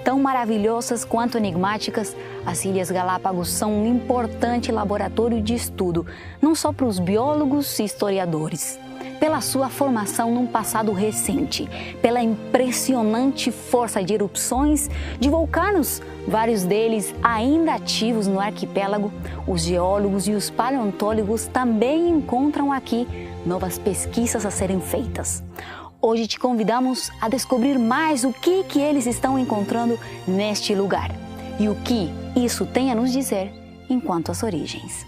tão maravilhosas quanto enigmáticas, as Ilhas Galápagos são um importante laboratório de estudo, não só para os biólogos e historiadores. Pela sua formação num passado recente, pela impressionante força de erupções de vulcanos, vários deles ainda ativos no arquipélago, os geólogos e os paleontólogos também encontram aqui novas pesquisas a serem feitas. Hoje te convidamos a descobrir mais o que eles estão encontrando neste lugar e o que isso tem a nos dizer enquanto às origens.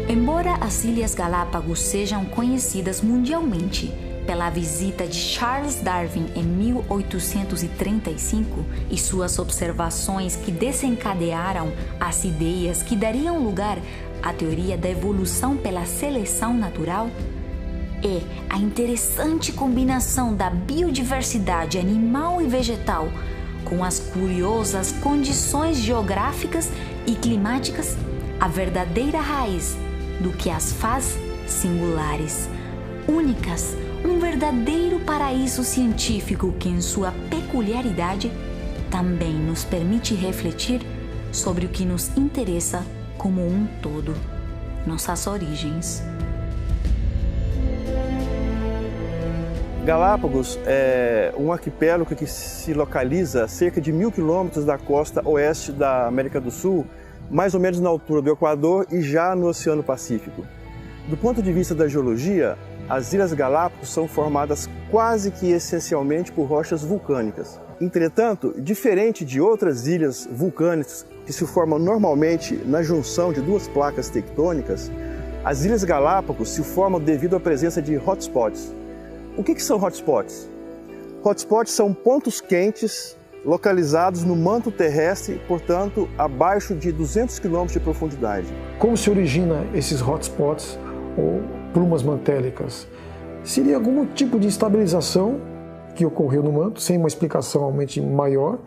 Embora as Ilhas Galápagos sejam conhecidas mundialmente pela visita de Charles Darwin em 1835 e suas observações que desencadearam as ideias que dariam lugar à teoria da evolução pela seleção natural, é a interessante combinação da biodiversidade animal e vegetal com as curiosas condições geográficas e climáticas a verdadeira raiz do que as faz singulares, únicas, um verdadeiro paraíso científico que, em sua peculiaridade, também nos permite refletir sobre o que nos interessa como um todo, nossas origens. Galápagos é um arquipélago que se localiza a cerca de 1.000 quilômetros da costa oeste da América do Sul, mais ou menos na altura do Equador e já no Oceano Pacífico. Do ponto de vista da geologia, as Ilhas Galápagos são formadas quase que essencialmente por rochas vulcânicas. Entretanto, diferente de outras ilhas vulcânicas que se formam normalmente na junção de duas placas tectônicas, as Ilhas Galápagos se formam devido à presença de hotspots. O que são hotspots? Hotspots são pontos quentes localizados no manto terrestre, portanto, abaixo de 200 km de profundidade. Como se origina esses hotspots ou plumas mantélicas? Seria algum tipo de estabilização que ocorreu no manto, sem uma explicação realmente maior,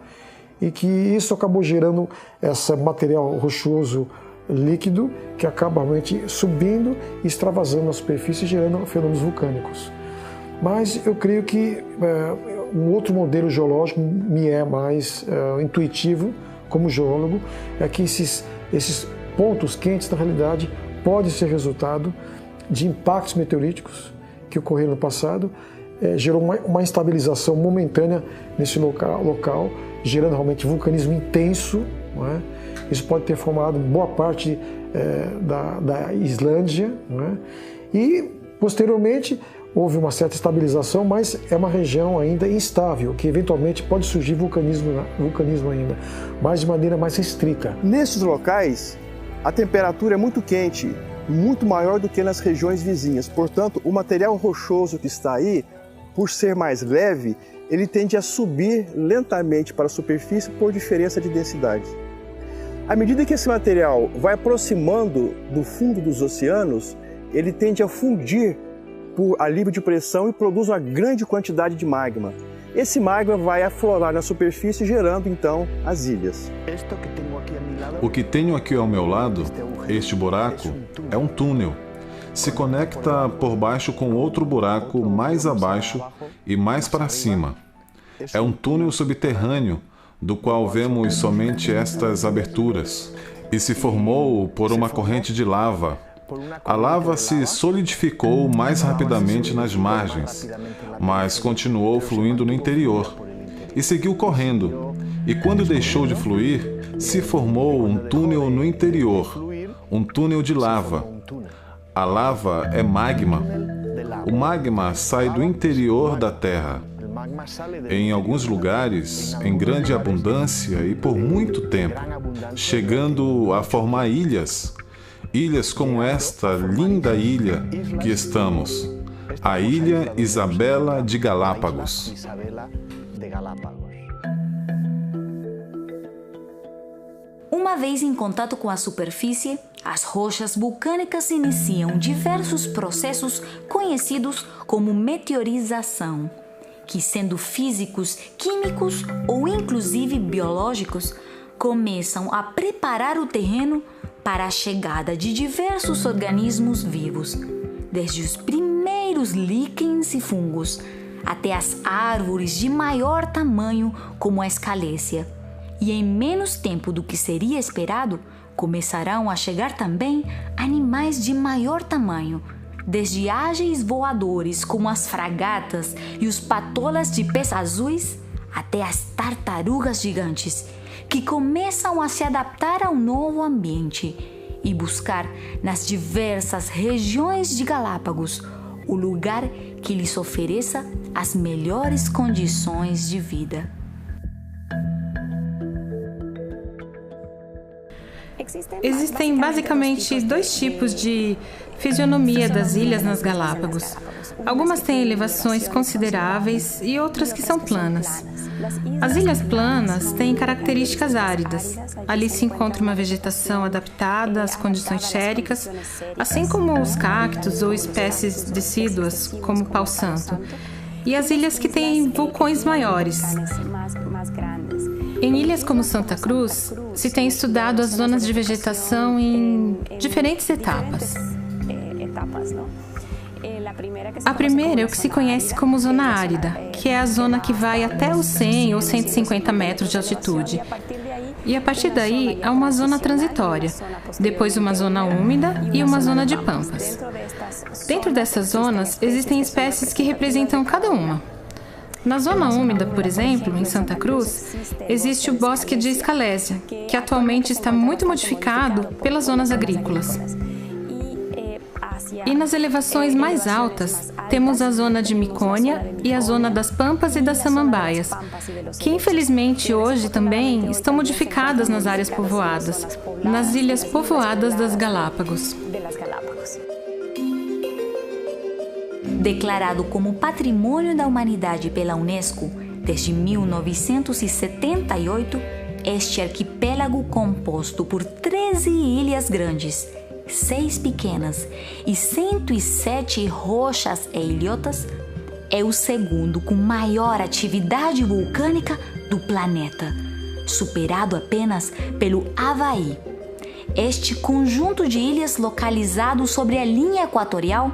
e que isso acabou gerando esse material rochoso líquido que acaba realmente subindo e extravasando a superfície, gerando fenômenos vulcânicos. Mas eu creio que um outro modelo geológico me é mais intuitivo como geólogo, é que esses pontos quentes, na realidade, podem ser resultado de impactos meteoríticos que ocorreram no passado, gerou uma instabilização momentânea nesse local, gerando realmente vulcanismo intenso, não é? Isso pode ter formado boa parte da Islândia, não é? E, posteriormente, houve uma certa estabilização, mas é uma região ainda instável, que eventualmente pode surgir vulcanismo ainda, mas de maneira mais restrita. Nesses locais, a temperatura é muito quente, muito maior do que nas regiões vizinhas. Portanto, o material rochoso que está aí, por ser mais leve, ele tende a subir lentamente para a superfície por diferença de densidade. À medida que esse material vai aproximando do fundo dos oceanos, ele tende a fundir por alívio de pressão e produz uma grande quantidade de magma. Esse magma vai aflorar na superfície, gerando então as ilhas. O que tenho aqui ao meu lado, este buraco, é um túnel. Se conecta por baixo com outro buraco mais abaixo e mais para cima. É um túnel subterrâneo, do qual vemos somente estas aberturas, e se formou por uma corrente de lava. A lava se solidificou mais rapidamente nas margens, mas continuou fluindo no interior e seguiu correndo. E quando deixou de fluir, se formou um túnel no interior, um túnel de lava. A lava é magma. O magma sai do interior da Terra. Em alguns lugares, em grande abundância e por muito tempo, chegando a formar ilhas. Ilhas como esta linda ilha que estamos. a Ilha Isabela de Galápagos. Uma vez em contato com a superfície, as rochas vulcânicas iniciam diversos processos conhecidos como meteorização, que, sendo físicos, químicos ou inclusive biológicos, começam a preparar o terreno para a chegada de diversos organismos vivos, desde os primeiros líquens e fungos até as árvores de maior tamanho como a escalécia. E em menos tempo do que seria esperado, começarão a chegar também animais de maior tamanho, desde ágeis voadores como as fragatas e os patolas de pés azuis, até as tartarugas gigantes, que começam a se adaptar ao novo ambiente e buscar nas diversas regiões de Galápagos o lugar que lhes ofereça as melhores condições de vida. Existem basicamente dois tipos de fisionomia das ilhas nas Galápagos. Algumas têm elevações consideráveis e outras que são planas. As ilhas planas têm características áridas. Ali se encontra uma vegetação adaptada às condições xéricas, assim como os cactos ou espécies decíduas, como o pau-santo. E as ilhas que têm vulcões maiores. Em ilhas como Santa Cruz, se tem estudado as zonas de vegetação em diferentes etapas. A primeira é o que se conhece como zona árida, que é a zona que vai até os 100 ou 150 metros de altitude. E a partir daí, há uma zona transitória, depois uma zona úmida e uma zona de pampas. Dentro dessas zonas, existem espécies que representam cada uma. Na zona úmida, por exemplo, em Santa Cruz, existe o bosque de escalésia, que atualmente está muito modificado pelas zonas agrícolas. E nas elevações mais altas, temos a zona de Micônia e a zona das Pampas e das Samambaias, que infelizmente hoje também estão modificadas nas áreas povoadas, nas ilhas povoadas das Galápagos. Declarado como Patrimônio da Humanidade pela Unesco desde 1978, este arquipélago composto por 13 ilhas grandes, 6 pequenas e 107 rochas e ilhotas, é o segundo com maior atividade vulcânica do planeta, superado apenas pelo Havaí. Este conjunto de ilhas localizado sobre a linha equatorial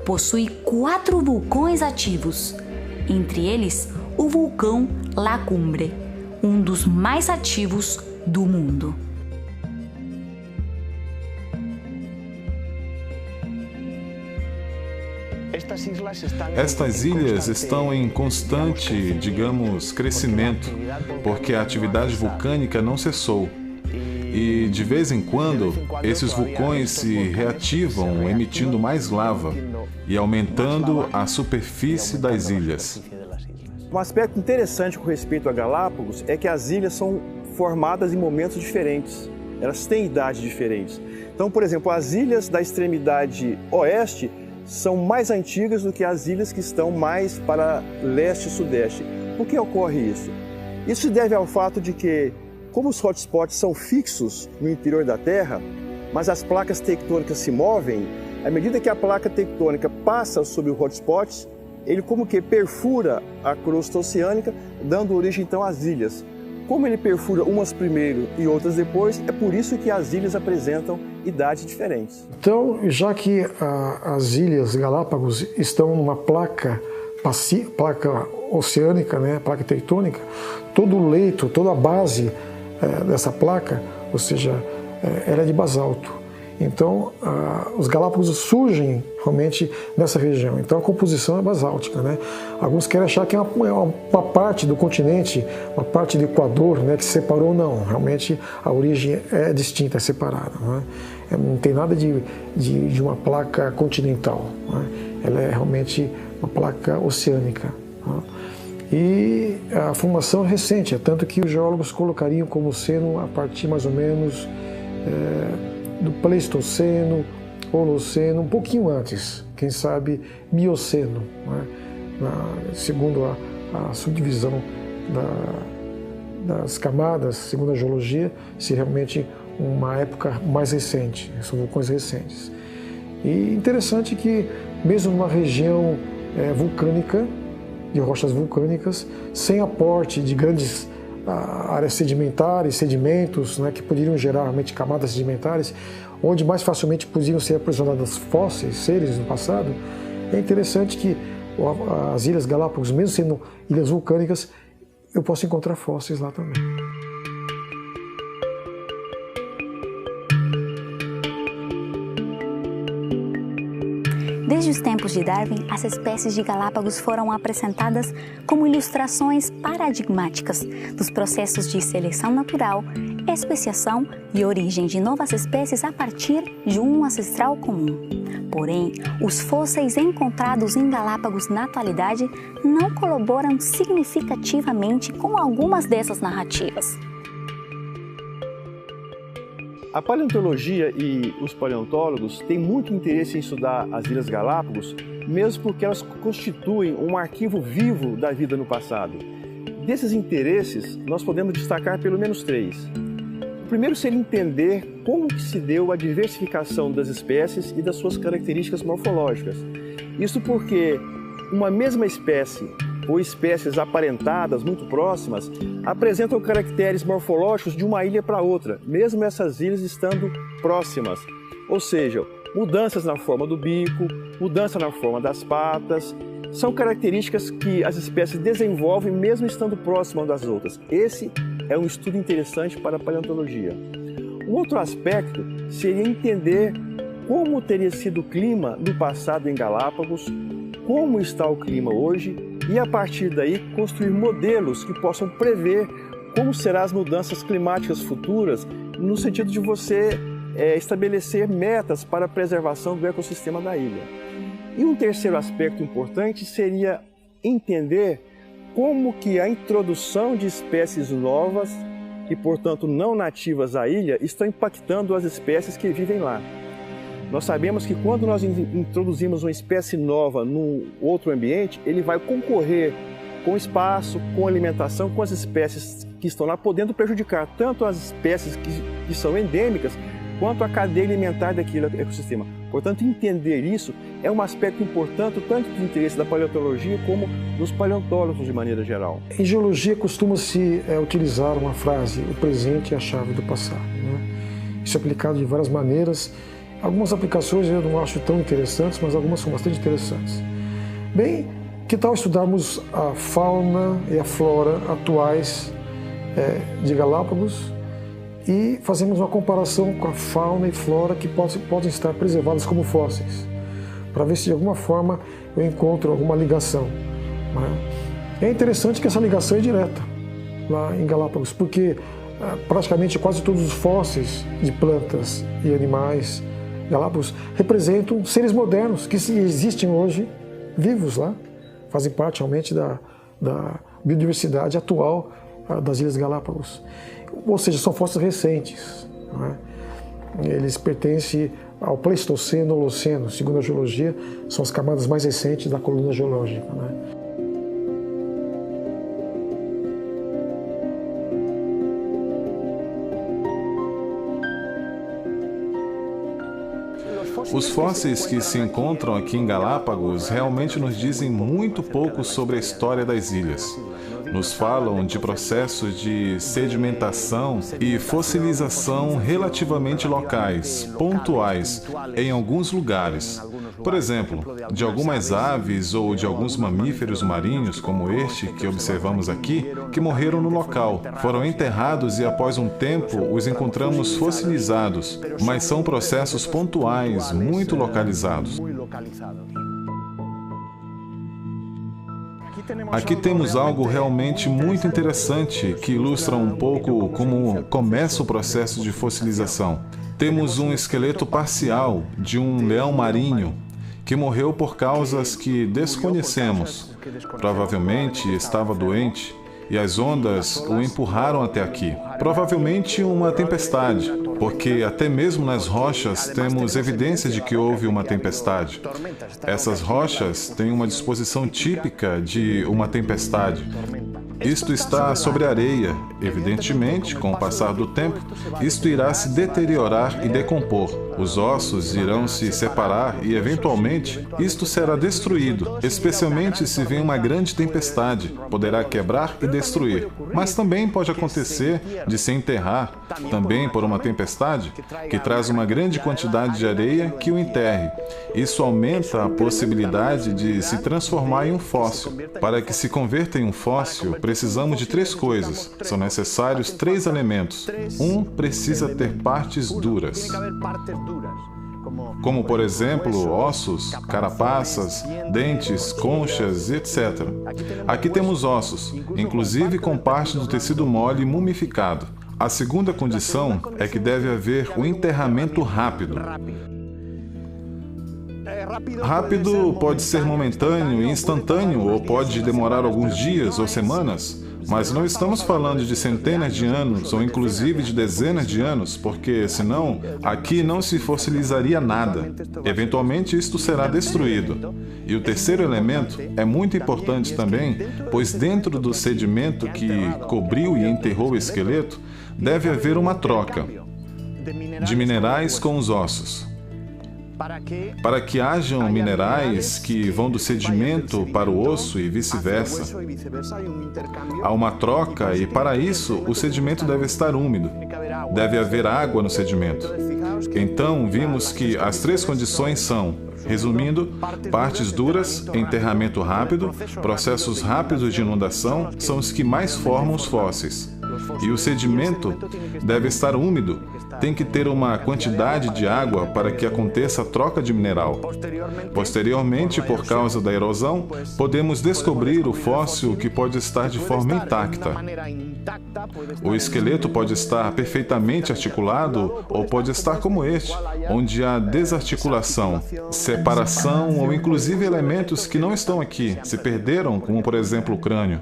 possui 4 vulcões ativos, entre eles o vulcão La Cumbre, um dos mais ativos do mundo. Estas ilhas estão em constante, crescimento, porque a atividade vulcânica não cessou. E, de vez em quando, esses vulcões se reativam, emitindo mais lava e aumentando a superfície das ilhas. Um aspecto interessante com respeito a Galápagos é que as ilhas são formadas em momentos diferentes. Elas têm idades diferentes. Então, por exemplo, as ilhas da extremidade oeste são mais antigas do que as ilhas que estão mais para leste e sudeste. Por que ocorre isso? Isso se deve ao fato de que, como os hotspots são fixos no interior da Terra, mas as placas tectônicas se movem, à medida que a placa tectônica passa sobre o hotspot, ele como que perfura a crosta oceânica, dando origem então às ilhas. Como ele perfura umas primeiro e outras depois, é por isso que as ilhas apresentam idades diferentes. Então, já que as ilhas Galápagos estão numa placa oceânica, né, placa tectônica, todo o leito, toda a base dessa placa, ou seja, ela é de basalto. Então, os Galápagos surgem realmente nessa região. Então, a composição é basáltica, né? Alguns querem achar que é uma parte do continente, uma parte do Equador, né, que se separou. Não, realmente a origem é distinta, é separada. Não, não tem nada de uma placa continental. Não, ela é realmente uma placa oceânica. Não. E a formação é recente, é tanto que os geólogos colocariam como sendo a partir mais ou menos do Pleistoceno Holoceno, um pouquinho antes, quem sabe Mioceno, né? Segundo a subdivisão das camadas, segundo a geologia, se realmente uma época mais recente, são vulcões recentes. E interessante que, mesmo numa região vulcânica, de rochas vulcânicas, sem aporte de grandes áreas sedimentares, sedimentos, né, que poderiam gerar realmente camadas sedimentares, onde mais facilmente poderiam ser aprisionadas fósseis, seres no passado, é interessante que as Ilhas Galápagos, mesmo sendo ilhas vulcânicas, eu posso encontrar fósseis lá também. Desde os tempos de Darwin, as espécies de Galápagos foram apresentadas como ilustrações paradigmáticas dos processos de seleção natural, especiação e origem de novas espécies a partir de um ancestral comum. Porém, os fósseis encontrados em Galápagos na atualidade não colaboram significativamente com algumas dessas narrativas. A paleontologia e os paleontólogos têm muito interesse em estudar as Ilhas Galápagos, mesmo porque elas constituem um arquivo vivo da vida no passado. Desses interesses, nós podemos destacar pelo menos 3. O primeiro seria entender como que se deu a diversificação das espécies e das suas características morfológicas. Isso porque uma mesma espécie ou espécies aparentadas muito próximas apresentam caracteres morfológicos de uma ilha para outra, mesmo essas ilhas estando próximas. Ou seja, mudanças na forma do bico, mudança na forma das patas, são características que as espécies desenvolvem mesmo estando próximas das outras. Esse é um estudo interessante para a paleontologia. Um outro aspecto seria entender como teria sido o clima no passado em Galápagos, como está o clima hoje e, a partir daí, construir modelos que possam prever como serão as mudanças climáticas futuras, no sentido de você estabelecer metas para a preservação do ecossistema da ilha. E um terceiro aspecto importante seria entender como que a introdução de espécies novas e, portanto, não nativas à ilha estão impactando as espécies que vivem lá. Nós sabemos que quando nós introduzimos uma espécie nova num outro ambiente, ele vai concorrer com espaço, com alimentação, com as espécies que estão lá, podendo prejudicar tanto as espécies que são endêmicas, quanto a cadeia alimentar daquele ecossistema. Portanto, entender isso é um aspecto importante, tanto do interesse da paleontologia como dos paleontólogos de maneira geral. Em geologia costuma-se utilizar uma frase: o presente é a chave do passado, né? Isso é aplicado de várias maneiras. Algumas aplicações eu não acho tão interessantes, mas algumas são bastante interessantes. Bem, que tal estudarmos a fauna e a flora atuais de Galápagos e fazermos uma comparação com a fauna e flora que podem estar preservadas como fósseis, para ver se de alguma forma eu encontro alguma ligação, né? É interessante que essa ligação é direta lá em Galápagos, porque praticamente quase todos os fósseis de plantas e animais Galápagos representam seres modernos que existem hoje vivos lá, fazem parte realmente da biodiversidade atual das Ilhas Galápagos. Ou seja, são fósseis recentes, né? Eles pertencem ao Pleistoceno, Holoceno, segundo a geologia, são as camadas mais recentes da coluna geológica, né? Os fósseis que se encontram aqui em Galápagos realmente nos dizem muito pouco sobre a história das ilhas. Nos falam de processos de sedimentação e fossilização relativamente locais, pontuais, em alguns lugares. Por exemplo, de algumas aves ou de alguns mamíferos marinhos, como este que observamos aqui, que morreram no local. Foram enterrados e após um tempo os encontramos fossilizados, mas são processos pontuais, muito localizados. Aqui temos algo realmente muito interessante que ilustra um pouco como começa o processo de fossilização. Temos um esqueleto parcial de um leão marinho que morreu por causas que desconhecemos. Provavelmente estava doente e as ondas o empurraram até aqui. Provavelmente uma tempestade. porque até mesmo nas rochas temos evidência de que houve uma tempestade. Essas rochas têm uma disposição típica de uma tempestade. Isto está sobre a areia. Evidentemente, com o passar do tempo, isto irá se deteriorar e decompor. Os ossos irão se separar e, eventualmente, isto será destruído, especialmente se vem uma grande tempestade. Poderá quebrar e destruir. Mas também pode acontecer de se enterrar, também por uma tempestade, que traz uma grande quantidade de areia que o enterre. Isso aumenta a possibilidade de se transformar em um fóssil. Para que se converta em um fóssil, precisamos de 3 coisas. São necessários 3 elementos. Um precisa ter partes duras, como, por exemplo, ossos, carapaças, dentes, conchas, etc. Aqui temos ossos, inclusive com parte do tecido mole mumificado. A segunda condição é que deve haver um enterramento rápido. Rápido pode ser momentâneo e instantâneo, ou pode demorar alguns dias ou semanas, mas não estamos falando de centenas de anos, ou inclusive de dezenas de anos, porque, senão, aqui não se fossilizaria nada. Eventualmente, isto será destruído. E o terceiro elemento é muito importante também, pois dentro do sedimento que cobriu e enterrou o esqueleto, deve haver uma troca de minerais com os ossos. Para que hajam minerais que vão do sedimento para o osso e vice-versa. Há uma troca e, para isso, o sedimento deve estar úmido. Deve haver água no sedimento. Então, vimos que as 3 condições são, resumindo, partes duras, enterramento rápido, processos rápidos de inundação são os que mais formam os fósseis. E o sedimento deve estar úmido, tem que ter uma quantidade de água para que aconteça a troca de mineral. Posteriormente, por causa da erosão, podemos descobrir o fóssil que pode estar de forma intacta. O esqueleto pode estar perfeitamente articulado ou pode estar como este, onde há desarticulação, separação ou inclusive elementos que não estão aqui, se perderam, como por exemplo o crânio.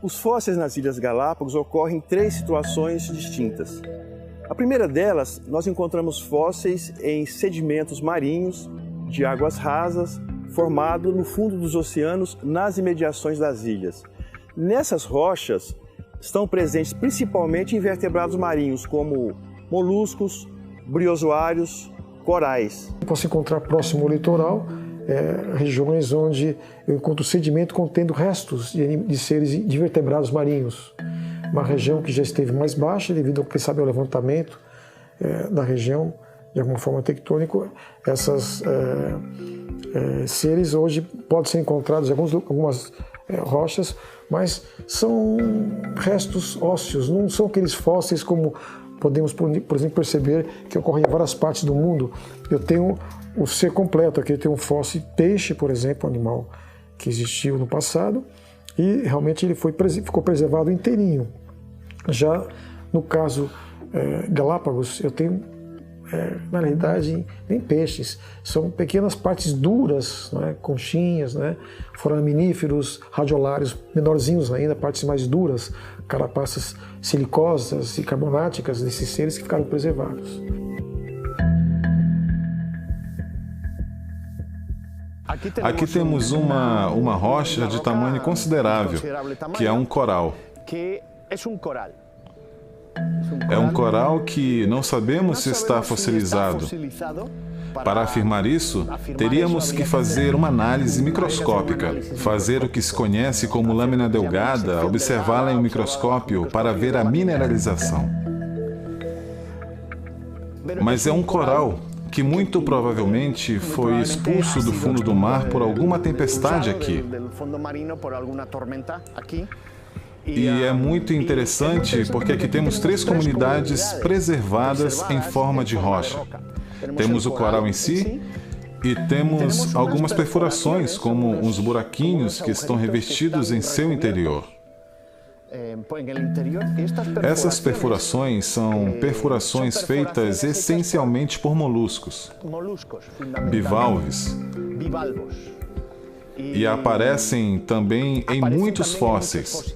Os fósseis nas Ilhas Galápagos ocorrem em 3 situações distintas. A primeira delas, nós encontramos fósseis em sedimentos marinhos, de águas rasas, formado no fundo dos oceanos, nas imediações das ilhas. Nessas rochas estão presentes principalmente invertebrados marinhos, como moluscos, briozoários, corais. Posso encontrar próximo ao litoral regiões onde eu encontro sedimento contendo restos de seres de vertebrados marinhos. Uma região que já esteve mais baixa devido ao, quem sabe, ao levantamento da região, de alguma forma tectônico. Esses seres hoje podem ser encontrados em algumas rochas, mas são restos ósseos, não são aqueles fósseis como podemos, por exemplo, perceber que ocorrem em várias partes do mundo. Eu tenho o ser completo, aqui eu tenho um fóssil peixe, por exemplo, um animal que existiu no passado, e realmente ele ficou preservado inteirinho. Já no caso Galápagos, eu tenho, na realidade, nem peixes, são pequenas partes duras, né, conchinhas, né, foraminíferos, radiolários, menorzinhos ainda, partes mais duras, carapaças silicosas e carbonáticas desses seres que ficaram preservados. Aqui temos uma rocha de tamanho considerável, que é um coral. É um coral que não sabemos se está fossilizado. Para afirmar isso, teríamos que fazer uma análise microscópica, fazer o que se conhece como lâmina delgada, observá-la em um microscópio para ver a mineralização. Mas é um coral que muito provavelmente foi expulso do fundo do mar por alguma tempestade aqui. E é muito interessante porque aqui temos 3 comunidades preservadas em forma de rocha. Temos o coral em si e temos algumas perfurações, como uns buraquinhos que estão revestidos em seu interior. Essas perfurações são perfurações feitas essencialmente por moluscos, bivalves. e aparecem também em muitos fósseis.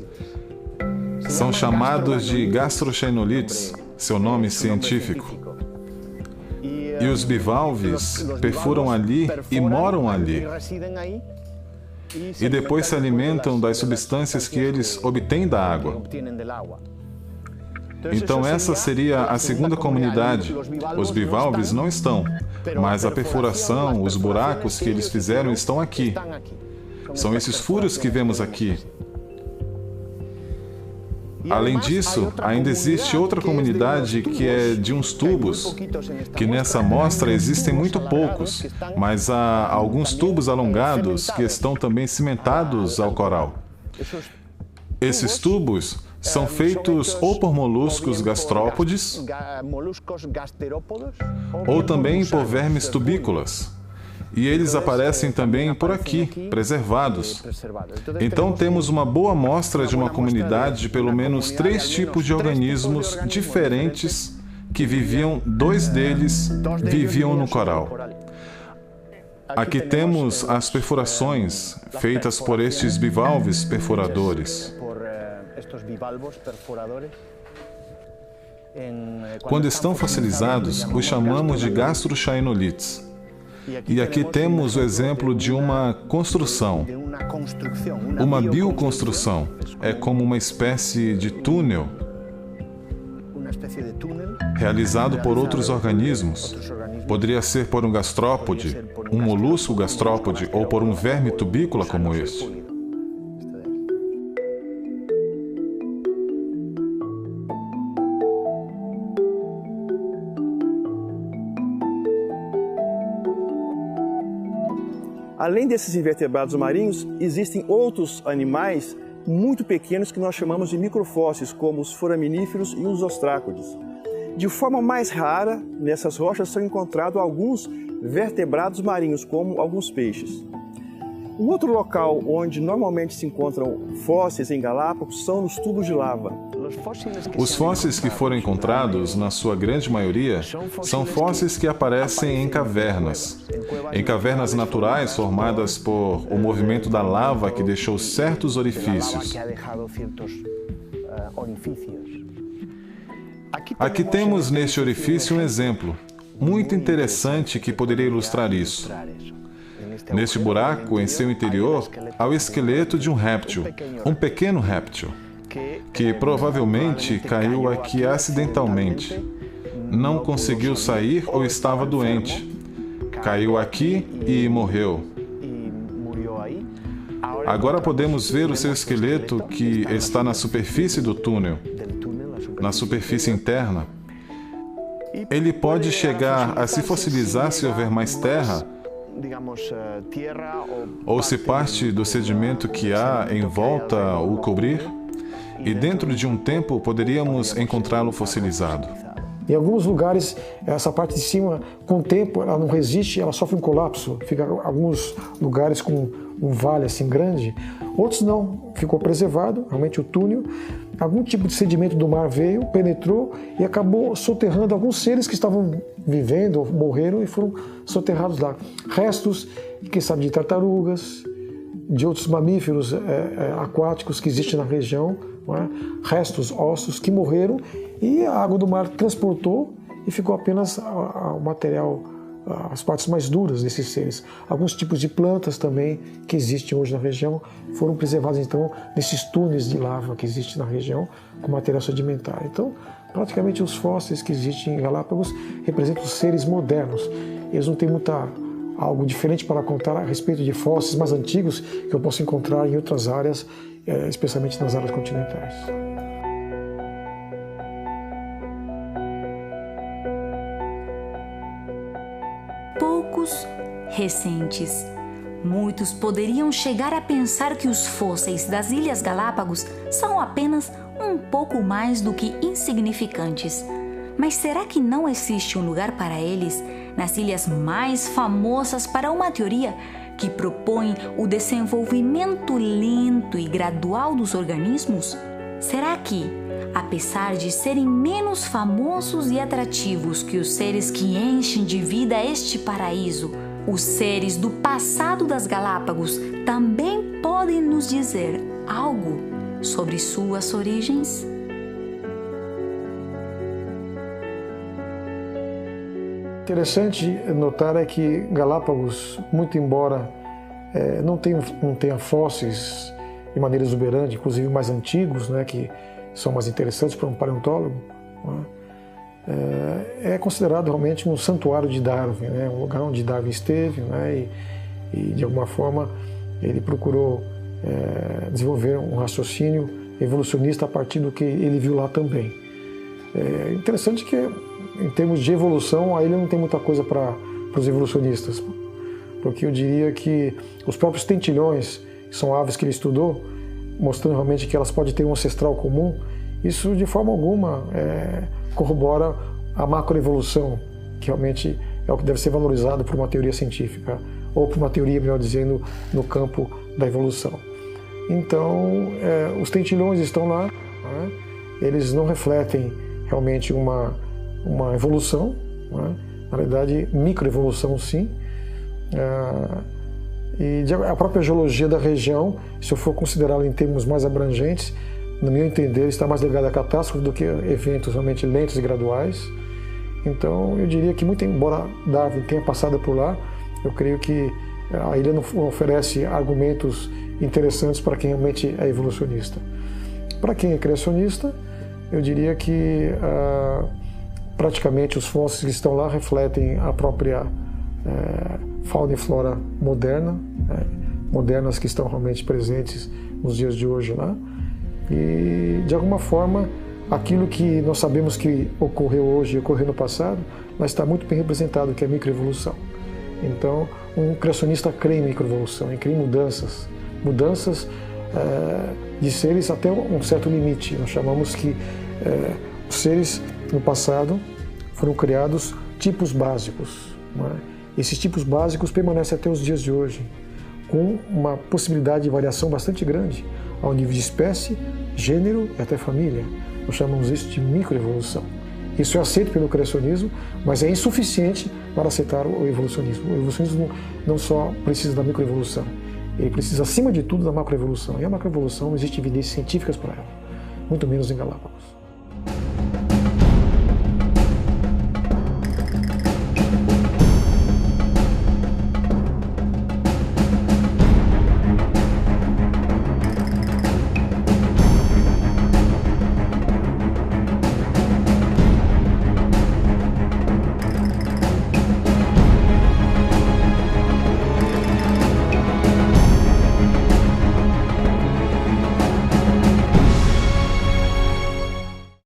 São chamados de gastrochainolites, seu nome científico. E os bivalves perfuram ali e moram ali. E depois se alimentam das substâncias que eles obtêm da água. Então essa seria a segunda comunidade. Os bivalves não estão, mas a perfuração, os buracos que eles fizeram estão aqui. São esses furos que vemos aqui. Além disso, ainda existe outra comunidade que é de uns tubos, que nessa amostra existem muito poucos, mas há alguns tubos alongados que estão também cimentados ao coral. Esses tubos são feitos ou por moluscos gastrópodes, ou também por vermes tubícolas. E eles aparecem também por aqui, preservados. Então temos uma boa amostra de uma comunidade de pelo menos 3 tipos de organismos diferentes que viviam, 2 deles viviam no coral. Aqui temos as perfurações feitas por estes bivalves perfuradores. Quando estão fossilizados, os chamamos de gastrochainolites. E aqui temos o exemplo de uma construção, uma bioconstrução. É como uma espécie de túnel realizado por outros organismos. Poderia ser por um gastrópode, um molusco gastrópode ou por um verme tubícola como este. Além desses invertebrados marinhos, existem outros animais muito pequenos que nós chamamos de microfósseis, como os foraminíferos e os ostrácodes. De forma mais rara, nessas rochas são encontrados alguns vertebrados marinhos, como alguns peixes. Um outro local onde normalmente se encontram fósseis em Galápagos são nos tubos de lava. Os fósseis que foram encontrados, na sua grande maioria, são fósseis que aparecem em cavernas naturais formadas por o movimento da lava que deixou certos orifícios. Aqui temos neste orifício um exemplo muito interessante que poderia ilustrar isso. Neste buraco, em seu interior, há o esqueleto de um réptil, um pequeno réptil, que provavelmente caiu aqui acidentalmente. Não conseguiu sair ou estava doente. Caiu aqui e morreu. Agora podemos ver o seu esqueleto que está na superfície do túnel, na superfície interna. Ele pode chegar a se fossilizar se houver mais terra, ou se parte do sedimento que há em volta o cobrir, e dentro de um tempo poderíamos encontrá-lo fossilizado. Em alguns lugares, essa parte de cima, com o tempo, ela não resiste, ela sofre um colapso. Fica alguns lugares com um vale assim grande, outros não, ficou preservado, realmente o túnel. Algum tipo de sedimento do mar veio, penetrou e acabou soterrando alguns seres que estavam vivendo ou morreram e foram soterrados lá. Restos, quem sabe, de tartarugas, de outros mamíferos aquáticos que existem na região, não é? Restos, ossos que morreram e a água do mar transportou e ficou apenas o material, as partes mais duras desses seres. Alguns tipos de plantas também que existem hoje na região foram preservados então nesses túneis de lava que existem na região com material sedimentar. Então, praticamente os fósseis que existem em Galápagos representam os seres modernos. Eles não têm algo diferente para contar a respeito de fósseis mais antigos que eu posso encontrar em outras áreas, especialmente nas áreas continentais. Poucos recentes. Muitos poderiam chegar a pensar que os fósseis das Ilhas Galápagos são apenas um pouco mais do que insignificantes. Mas será que não existe um lugar para eles nas ilhas mais famosas para uma teoria que propõe o desenvolvimento lento e gradual dos organismos? Será que, apesar de serem menos famosos e atrativos que os seres que enchem de vida este paraíso, os seres do passado das Galápagos também podem nos dizer algo sobre suas origens? Interessante notar é que Galápagos, muito embora não tenha fósseis de maneira exuberante, inclusive mais antigos, né, que são mais interessantes para um paleontólogo, né, é considerado realmente um santuário de Darwin, né, um lugar onde Darwin esteve, né, e de alguma forma ele procurou desenvolver um raciocínio evolucionista a partir do que ele viu lá também. É interessante que, em termos de evolução, a ilha não tem muita coisa para os evolucionistas, porque eu diria que os próprios tentilhões, que são aves que ele estudou, mostrando realmente que elas podem ter um ancestral comum, isso de forma alguma corrobora a macroevolução, que realmente é o que deve ser valorizado por uma teoria científica, ou por uma teoria, melhor dizendo, no campo da evolução. Então, os tentilhões estão lá, né? Eles não refletem realmente uma evolução, né? Na verdade, microevolução sim, e a própria geologia da região, se eu for considerá-la em termos mais abrangentes, no meu entender, está mais ligada à catástrofe do que a eventos realmente lentos e graduais. Então, eu diria que, muito embora Darwin tenha passado por lá, eu creio que a ilha não oferece argumentos interessantes para quem realmente é evolucionista. Para quem é criacionista, eu diria que praticamente os fósseis que estão lá refletem a própria fauna e flora moderna, modernas que estão realmente presentes nos dias de hoje lá. E, de alguma forma, aquilo que nós sabemos que ocorreu hoje e ocorreu no passado, mas está muito bem representado, que é a microevolução. Então, um criacionista crê em microevolução, crê em mudanças de seres até um certo limite. Nós chamamos que os seres, no passado, foram criados tipos básicos, né? Esses tipos básicos permanecem até os dias de hoje, com uma possibilidade de variação bastante grande ao nível de espécie, gênero e até família. Nós chamamos isso de microevolução. Isso é aceito pelo criacionismo, mas é insuficiente para aceitar o evolucionismo. O evolucionismo não só precisa da microevolução, ele precisa, acima de tudo, da macroevolução. E a macroevolução não existe evidências científicas para ela, muito menos em Galápagos.